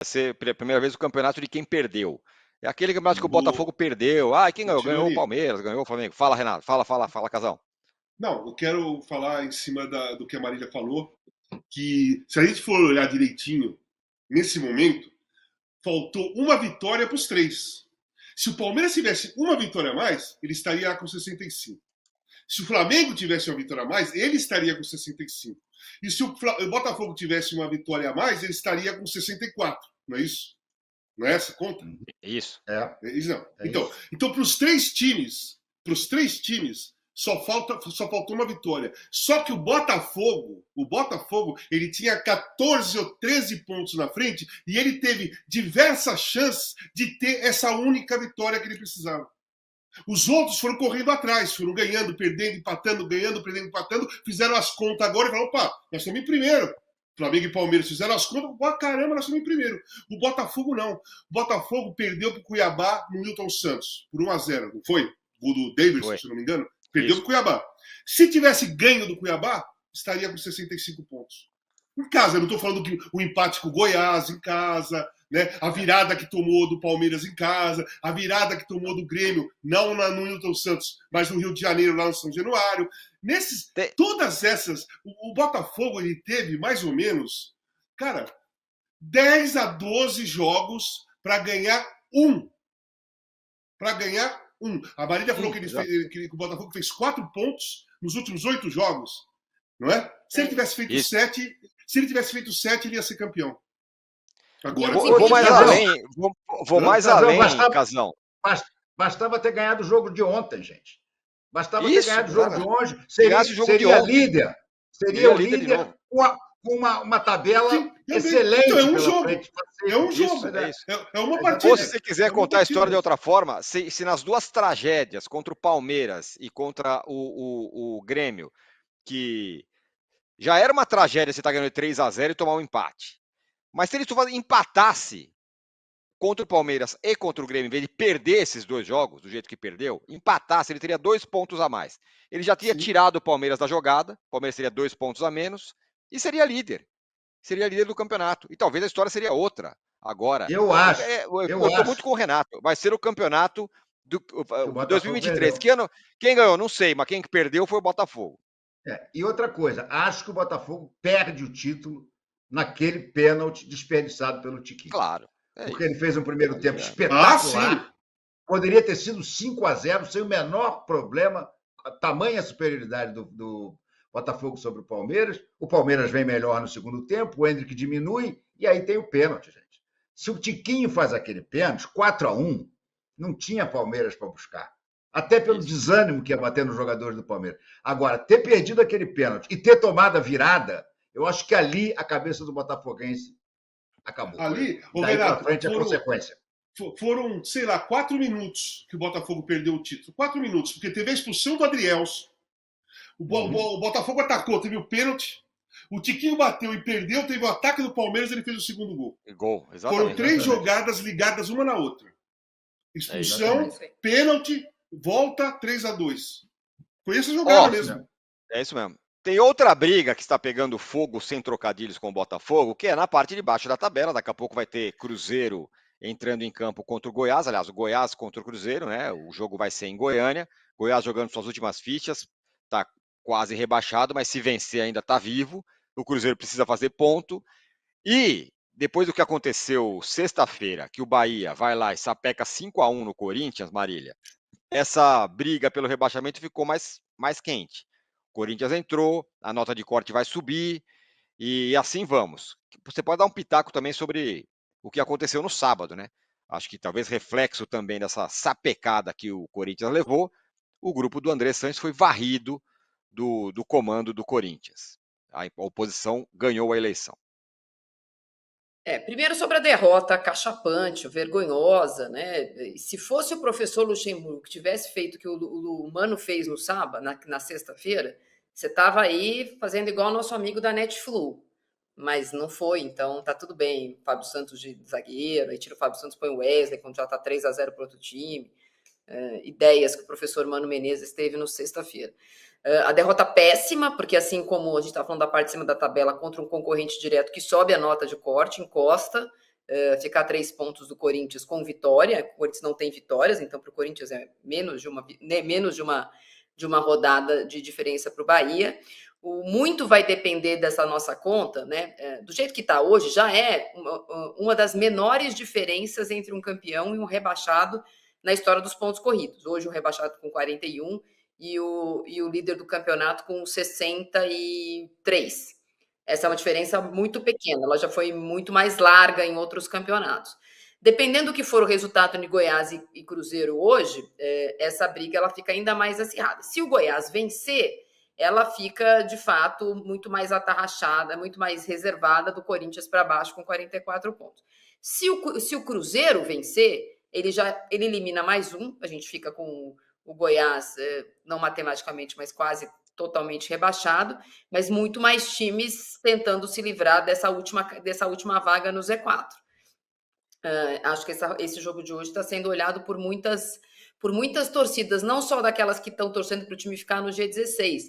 ser pela primeira vez o campeonato de quem perdeu. É aquele campeonato que o Boa. Botafogo perdeu. Ah, quem ganhou? Ganhou o Tironi. Palmeiras, ganhou o Flamengo. Fala, Renato. Fala, Casão. Não, eu quero falar em cima do que a Marília falou, que se a gente for olhar direitinho, nesse momento, faltou uma vitória para os três. Se o Palmeiras tivesse uma vitória a mais, ele estaria com 65. Se o Flamengo tivesse uma vitória a mais, ele estaria com 65. E se o Botafogo tivesse uma vitória a mais, ele estaria com 64. Não é isso? Não é essa a conta? Isso. É isso não. É Então, isso. então para os três times, só faltou uma vitória. Só que o Botafogo, ele tinha 14 ou 13 pontos na frente e ele teve diversas chances de ter essa única vitória que ele precisava. Os outros foram correndo atrás, foram ganhando, perdendo, empatando, ganhando, perdendo, empatando, fizeram as contas agora e falaram, opa, nós estamos em primeiro. Flamengo e Palmeiras fizeram as contas, oh, caramba, nós estamos em primeiro. O Botafogo não. O Botafogo perdeu para o Cuiabá no Newton Santos, por 1-0, não foi? O do Davidson, se não me engano. Perdeu para o Cuiabá. Se tivesse ganho do Cuiabá, estaria com 65 pontos. Em casa, eu não estou falando que o empate com o Goiás em casa, né? A virada que tomou do Palmeiras em casa, a virada que tomou do Grêmio, não no Newton Santos, mas no Rio de Janeiro, lá no São Januário. Todas essas, o Botafogo ele teve mais ou menos, cara, 10 a 12 jogos para ganhar um. Para ganhar um. A Marília falou que o Botafogo fez 4 pontos nos últimos 8 jogos, não é? Se ele tivesse feito 7, ele ia ser campeão. Agora, vou mais além, vou mais além, Casão. Bastava ter ganhado o jogo de ontem, gente. Bastava ter ganhado o jogo de hoje. Seria líder. Seria o líder com uma tabela excelente então, pela jogo. frente. É um jogo. É uma partida. Ou se você quiser contar a história de outra forma, se nas duas tragédias, contra o Palmeiras e contra o Grêmio, que já era uma tragédia você estar ganhando 3-0 e tomar um empate. Mas se ele empatasse contra o Palmeiras e contra o Grêmio, em vez de perder esses dois jogos, do jeito que perdeu, empatasse, ele teria 2 pontos a mais. Ele já teria tirado o Palmeiras da jogada, o Palmeiras teria 2 pontos a menos e seria líder. Seria líder do campeonato. E talvez a história seria outra agora. Eu acho. Eu estou muito com o Renato. Vai ser o campeonato do 2023. Quem ganhou? Não sei, mas quem perdeu foi o Botafogo. E outra coisa, acho que o Botafogo perde o título naquele pênalti desperdiçado pelo Tiquinho. Claro. Porque ele fez um primeiro tempo espetacular. Poderia ter sido 5-0 sem o menor problema, a tamanha superioridade do Botafogo sobre o Palmeiras. O Palmeiras vem melhor no segundo tempo, o Endrick diminui e aí tem o pênalti, gente. Se o Tiquinho faz aquele pênalti, 4-1, não tinha Palmeiras para buscar. Até pelo desânimo que ia bater nos jogadores do Palmeiras. Agora, ter perdido aquele pênalti e ter tomado a virada, eu acho que ali a cabeça do botafoguense acabou. Ali, daí para frente a consequência. Foram, sei lá, 4 minutos que o Botafogo perdeu o título. 4 minutos, porque teve a expulsão do Adrielson. O Botafogo atacou, teve o pênalti. O Tiquinho bateu e perdeu, teve o ataque do Palmeiras e ele fez o segundo gol. Foram 3 jogadas ligadas uma na outra. Expulsão, pênalti, volta, 3-2. Foi essa jogada mesmo. É isso mesmo. Tem outra briga que está pegando fogo sem trocadilhos com o Botafogo, que é na parte de baixo da tabela. Daqui a pouco vai ter Cruzeiro entrando em campo contra o Goiás. Aliás, o Goiás contra o Cruzeiro, né? O jogo vai ser em Goiânia. Goiás jogando suas últimas fichas. Está quase rebaixado, mas se vencer ainda está vivo. O Cruzeiro precisa fazer ponto. E depois do que aconteceu sexta-feira, que o Bahia vai lá e sapeca 5-1 no Corinthians, Marília, essa briga pelo rebaixamento ficou mais quente. O Corinthians entrou, a nota de corte vai subir e assim vamos. Você pode dar um pitaco também sobre o que aconteceu no sábado, né? Acho que talvez reflexo também dessa sapecada que o Corinthians levou. O grupo do André Santos foi varrido do comando do Corinthians. A oposição ganhou a eleição. Primeiro sobre a derrota cachapante, vergonhosa, né? Se fosse o professor Luxemburgo que tivesse feito o que o Mano fez no sábado, na sexta-feira, você estava aí fazendo igual o nosso amigo da Netflu. Mas não foi, então tá tudo bem. Fábio Santos de zagueiro, aí tira o Fábio Santos, põe o Wesley, quando já tá 3-0 para outro time. Ideias que o professor Mano Menezes teve no sexta-feira. A derrota péssima, porque assim como a gente está falando da parte de cima da tabela contra um concorrente direto que sobe a nota de corte, encosta, ficar 3 pontos do Corinthians com vitória. O Corinthians não tem vitórias, então para o Corinthians é menos de uma rodada de diferença para o Bahia. Muito vai depender dessa nossa conta, né? Do jeito que está hoje, já é uma das menores diferenças entre um campeão e um rebaixado na história dos pontos corridos. Hoje o rebaixado com 41 e o líder do campeonato com 63. Essa é uma diferença muito pequena, ela já foi muito mais larga em outros campeonatos. Dependendo do que for o resultado de Goiás e Cruzeiro hoje, essa briga ela fica ainda mais acirrada. Se o Goiás vencer, ela fica, de fato, muito mais atarrachada, muito mais reservada do Corinthians para baixo com 44 pontos. Se o Cruzeiro vencer, ele elimina mais um, a gente fica com o Goiás, não matematicamente, mas quase totalmente rebaixado, mas muito mais times tentando se livrar dessa última vaga no Z4. Acho que esse jogo de hoje está sendo olhado por muitas torcidas, não só daquelas que estão torcendo para o time ficar no G16,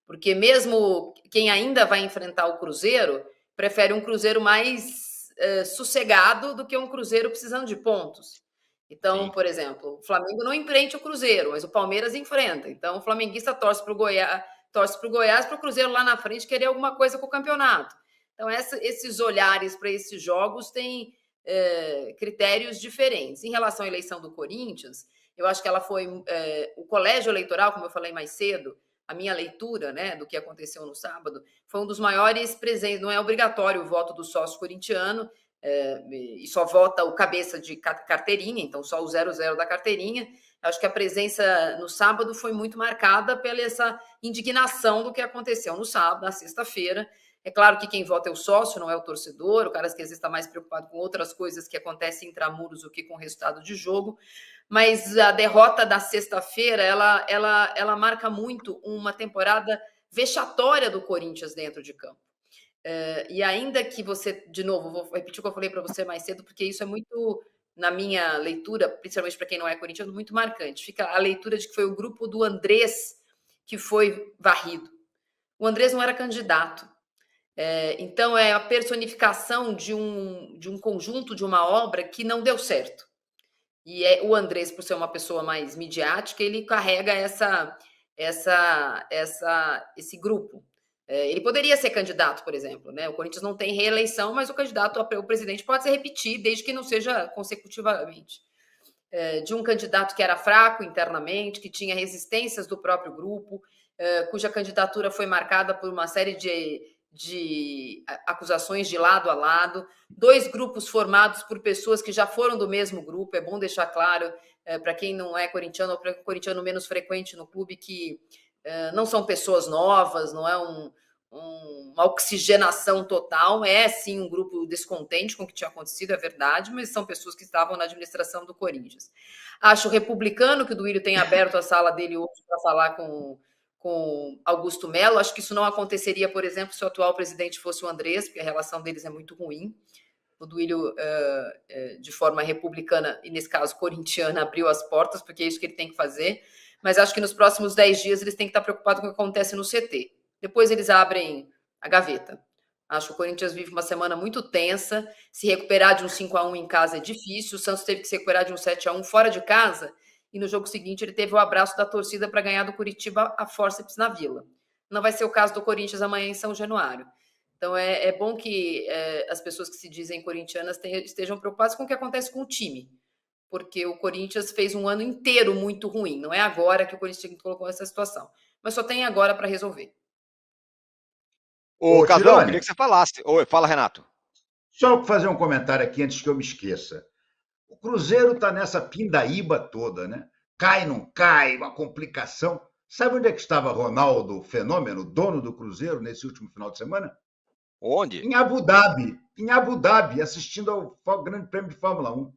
porque mesmo quem ainda vai enfrentar o Cruzeiro, prefere um Cruzeiro mais sossegado do que um Cruzeiro precisando de pontos. Então, sim, por exemplo, o Flamengo não enfrenta o Cruzeiro, mas o Palmeiras enfrenta. Então, o flamenguista torce para o Goiás, para o Cruzeiro lá na frente querer alguma coisa com o campeonato. Então, esses olhares para esses jogos têm critérios diferentes. Em relação à eleição do Corinthians, eu acho que ela foi... o colégio eleitoral, como eu falei mais cedo, a minha leitura, né, do que aconteceu no sábado, foi um dos maiores presentes. Não é obrigatório o voto do sócio corintiano, e só vota o cabeça de carteirinha, então só o 00 da carteirinha. Acho que a presença no sábado foi muito marcada pela essa indignação do que aconteceu no sábado, na sexta-feira. É claro que quem vota é o sócio, não é o torcedor, o cara que às vezes está mais preocupado com outras coisas que acontecem intramuros do que com o resultado de jogo. Mas a derrota da sexta-feira, ela marca muito uma temporada vexatória do Corinthians dentro de campo. E ainda que você, de novo, vou repetir o que eu falei para você mais cedo, porque isso é muito, na minha leitura, principalmente para quem não é corintiano, muito marcante. Fica a leitura de que foi o grupo do Andrés que foi varrido. O Andrés não era candidato. Então, é a personificação de um conjunto, de uma obra que não deu certo. E o Andrés, por ser uma pessoa mais midiática, ele carrega esse grupo. Ele poderia ser candidato, por exemplo, né? O Corinthians não tem reeleição, mas o candidato o presidente pode se repetir, desde que não seja consecutivamente. De um candidato que era fraco internamente, que tinha resistências do próprio grupo, cuja candidatura foi marcada por uma série de acusações de lado a lado, 2 grupos formados por pessoas que já foram do mesmo grupo. É bom deixar claro para quem não é corintiano ou para o corintiano menos frequente no clube que não são pessoas novas, não é uma oxigenação total, é sim um grupo descontente com o que tinha acontecido, é verdade, mas são pessoas que estavam na administração do Corinthians. Acho republicano que o Duílio tenha aberto a sala dele hoje para falar com Augusto Melo. Acho que isso não aconteceria, por exemplo, se o atual presidente fosse o Andrés, porque a relação deles é muito ruim. O Duílio, de forma republicana, e nesse caso corintiana, abriu as portas, porque é isso que ele tem que fazer. Mas acho que nos próximos 10 dias eles têm que estar preocupados com o que acontece no CT. Depois eles abrem a gaveta. Acho que o Corinthians vive uma semana muito tensa. Se recuperar de um 5-1 em casa é difícil. O Santos teve que se recuperar de um 7-1 fora de casa. E no jogo seguinte ele teve o abraço da torcida para ganhar do Curitiba a fórceps na Vila. Não vai ser o caso do Corinthians amanhã em São Januário. Então é bom que as pessoas que se dizem corintianas estejam preocupadas com o que acontece com o time. Porque o Corinthians fez um ano inteiro muito ruim. Não é agora que o Corinthians colocou essa situação. Mas só tem agora para resolver. Ô, Casão, queria que você falasse. Oi, fala, Renato. Só fazer um comentário aqui antes que eu me esqueça. O Cruzeiro está nessa pindaíba toda, né? Cai, não cai, uma complicação. Sabe onde é que estava Ronaldo Fenômeno, dono do Cruzeiro, nesse último final de semana? Onde? Em Abu Dhabi, assistindo ao Grande Prêmio de Fórmula 1.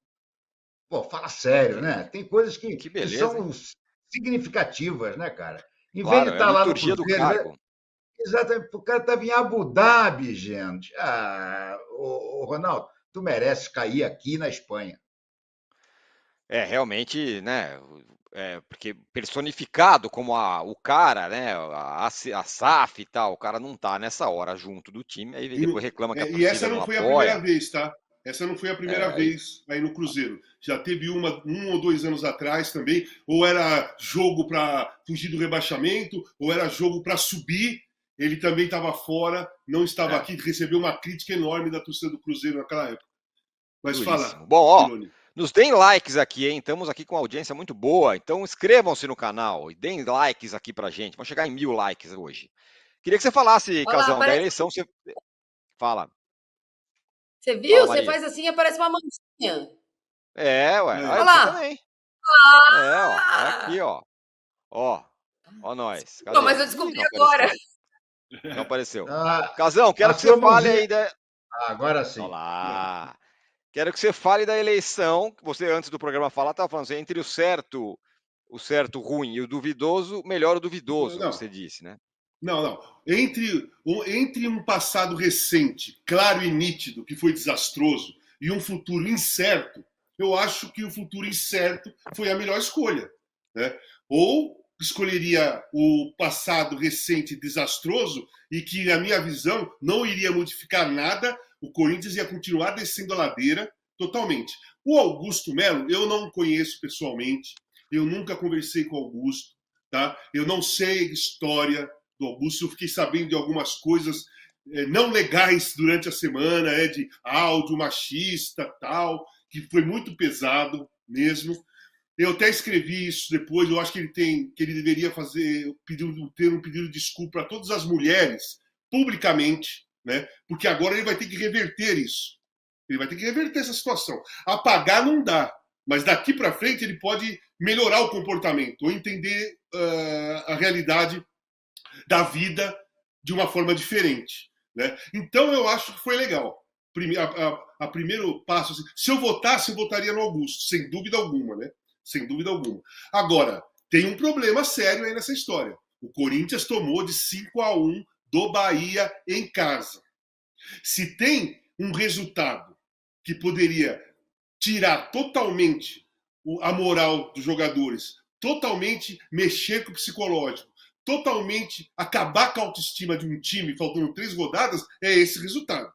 Pô, fala sério, né? Tem coisas que são significativas, né, cara? Em vez de estar lá no Cruzeiro... Exatamente, o cara estava em Abu Dhabi, gente. Ronaldo, tu mereces cair aqui na Espanha. Realmente, né? Porque personificado como o cara, né? A SAF e tal, o cara não tá nessa hora junto do time, aí depois reclama que a torcida e essa não foi a primeira vez, tá? Essa não foi a primeira vez aí no Cruzeiro. Já teve um ou 2 anos atrás também. Ou era jogo para fugir do rebaixamento, ou era jogo para subir. Ele também estava fora, não estava aqui, recebeu uma crítica enorme da torcida do Cruzeiro naquela época. Mas fala. Bom, ó, Tirone. nos deem likes aqui, hein? Estamos aqui com uma audiência muito boa. Então inscrevam-se no canal e deem likes aqui pra gente. Vamos chegar em 1000 likes hoje. Queria que você falasse, Casão, da eleição. Você fala. Você viu? Você faz assim e aparece uma manchinha. Ué. Olha lá. Também. Ó. Aqui, ó. Ó nós. Não, mas eu descobri agora. Não apareceu. Casão, quero que você fale aí da... Agora sim. Olá. Quero que você fale da eleição, que você antes do programa falar, estava falando assim, entre o certo ruim e o duvidoso, melhor o duvidoso, você disse, né? Não. Entre um passado recente, claro e nítido, que foi desastroso, e um futuro incerto, eu acho que o futuro incerto foi a melhor escolha, né? Ou escolheria o passado recente desastroso e que, na minha visão, não iria modificar nada, o Corinthians ia continuar descendo a ladeira totalmente. O Augusto Melo, eu não conheço pessoalmente, eu nunca conversei com o Augusto, tá? Eu não sei história do Augusto, eu fiquei sabendo de algumas coisas não legais durante a semana, de áudio machista, tal, que foi muito pesado mesmo. Eu até escrevi isso depois, eu acho que ele deveria ter um pedido de desculpa a todas as mulheres, publicamente, né? Porque agora ele vai ter que reverter isso. Ele vai ter que reverter essa situação. Apagar não dá, mas daqui para frente ele pode melhorar o comportamento, ou entender a realidade da vida de uma forma diferente, né? Então eu acho que foi legal. A primeiro passo, assim, se eu votasse, eu votaria no Augusto, sem dúvida alguma, né? Sem dúvida alguma. Agora, tem um problema sério aí nessa história. O Corinthians tomou de 5-1 do Bahia em casa. Se tem um resultado que poderia tirar totalmente a moral dos jogadores, totalmente mexer com o psicológico, totalmente acabar com a autoestima de um time faltando 3 rodadas, é esse resultado.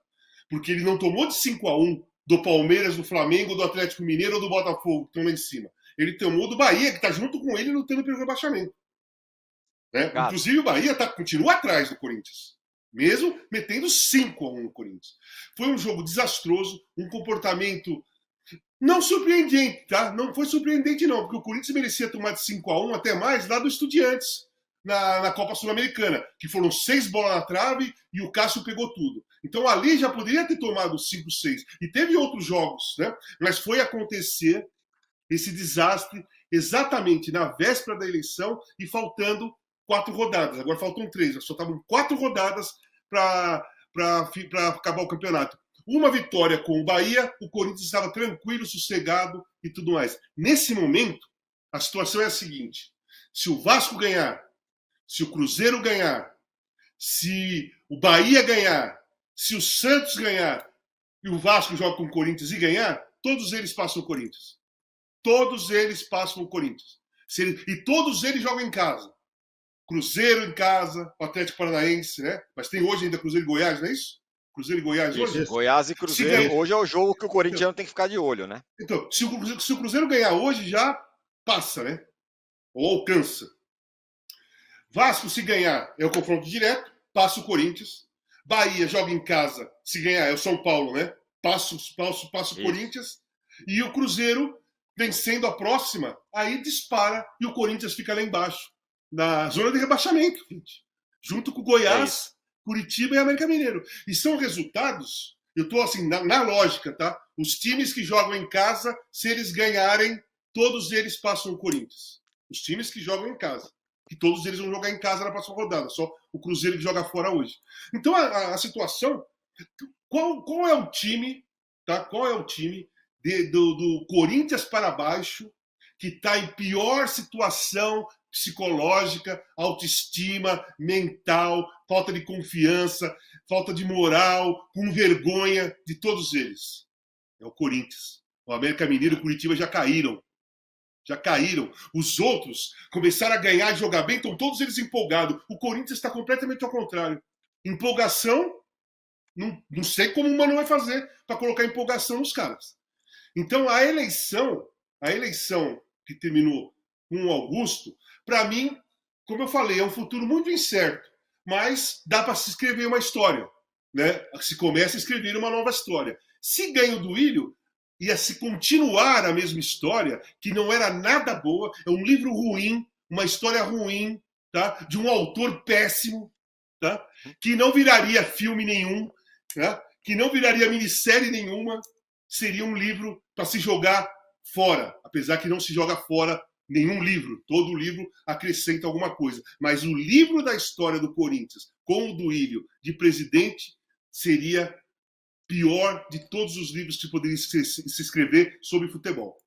Porque ele não tomou de 5-1 do Palmeiras, do Flamengo, do Atlético Mineiro ou do Botafogo, que estão lá em cima. Ele tomou do Bahia, que está junto com ele lutando pelo rebaixamento. Né? Inclusive, o Bahia continua atrás do Corinthians, mesmo metendo 5-1 no Corinthians. Foi um jogo desastroso, um comportamento não surpreendente, tá? Não foi surpreendente, não, porque o Corinthians merecia tomar de 5-1 até mais lá do Estudiantes, na Copa Sul-Americana, que foram 6 bolas na trave e o Cássio pegou tudo. Então ali já poderia ter tomado 5-6. E teve outros jogos, né? Mas foi acontecer esse desastre exatamente na véspera da eleição e faltando 4 rodadas. Agora faltam 3, só estavam 4 rodadas para acabar o campeonato. Uma vitória com o Bahia, o Corinthians estava tranquilo, sossegado e tudo mais. Nesse momento, a situação é a seguinte: se o Vasco ganhar, se o Cruzeiro ganhar, se o Bahia ganhar, se o Santos ganhar e o Vasco joga com o Corinthians e ganhar, todos eles passam o Corinthians. Todos eles passam o Corinthians. E todos eles jogam em casa. Cruzeiro em casa, o Atlético Paranaense, né? Mas tem hoje ainda Cruzeiro e Goiás, não é isso? Cruzeiro e Goiás hoje? Goiás e Cruzeiro. Hoje é o jogo que o corintiano tem que ficar de olho, né? Então, se o Cruzeiro ganhar hoje, já passa, né? Ou alcança. Vasco, se ganhar, é o confronto direto, passa o Corinthians. Bahia joga em casa, se ganhar, é o São Paulo, né? Passa o Corinthians. E o Cruzeiro, vencendo a próxima, aí dispara e o Corinthians fica lá embaixo, na zona de rebaixamento, gente. Junto com o Goiás, Curitiba e América Mineiro. E são resultados, eu estou assim, na lógica, tá? Os times que jogam em casa, se eles ganharem, todos eles passam o Corinthians. Os times que jogam em casa. Que todos eles vão jogar em casa na próxima rodada. Só o Cruzeiro que joga fora hoje. Então, a situação... Qual é o time, tá? Qual é o time do Corinthians para baixo que está em pior situação psicológica, autoestima, mental, falta de confiança, falta de moral, com vergonha de todos eles? É o Corinthians. O América Mineiro e o Curitiba já caíram. Já caíram. Os outros começaram a ganhar e jogar bem, estão todos eles empolgados. O Corinthians está completamente ao contrário. Empolgação, Não sei como o Mano vai fazer para colocar empolgação nos caras. Então, a eleição que terminou com o Augusto, para mim, como eu falei, é um futuro muito incerto, mas dá para se escrever uma história, né? Se começa a escrever uma nova história. Se ganha o Duílio, ia se continuar a mesma história, que não era nada boa, é um livro ruim, uma história ruim, tá? De um autor péssimo, tá? Que não viraria filme nenhum, tá? Que não viraria minissérie nenhuma, seria um livro para se jogar fora, apesar que não se joga fora nenhum livro, todo livro acrescenta alguma coisa, mas o livro da história do Corinthians, com o Duílio de presidente, seria pior de todos os livros que poderiam se escrever sobre futebol.